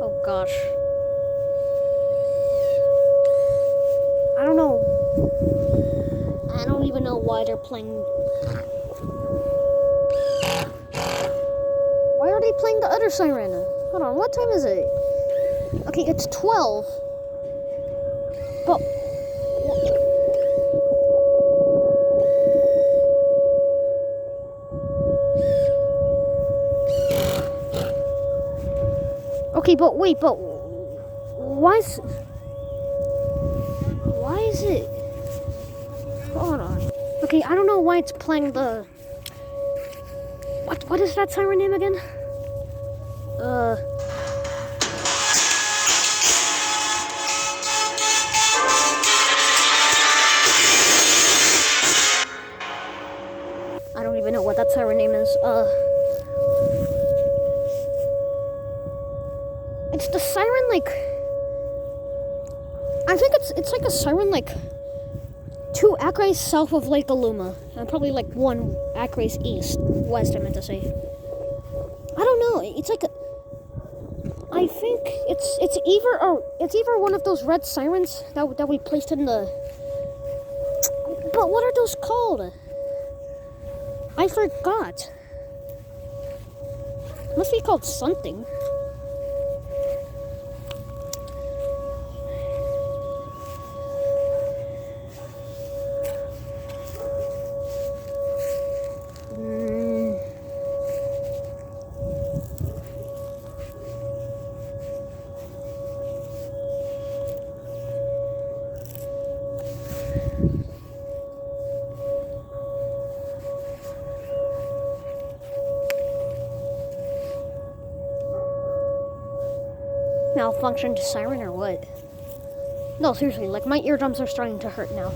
Oh gosh. I don't know. I don't even know why they're playing. Why are they playing the other siren? Hold on, what time is it? Okay, it's 12. But okay, but wait, but why is it? Hold on. Okay, I don't know why it's playing the. What is that siren name again? I don't even know what that siren name is. It's the siren like. I think it's like a siren like 2 acres south of Lake Aluma, and probably like 1 acres west. I meant to say. I don't know. It's like I think it's either one of those red sirens that we placed in the. But what are those called? I forgot. Must be called something. Malfunctioned siren or what? No, seriously, like my eardrums are starting to hurt now.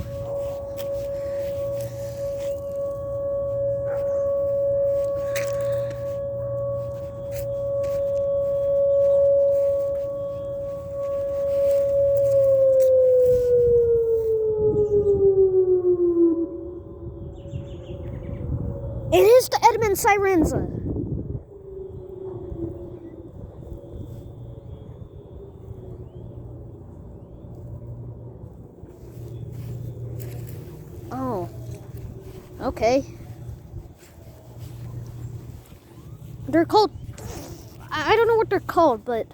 It is the Edmund sirens! Oh. Okay. They're called... I don't know what they're called, but...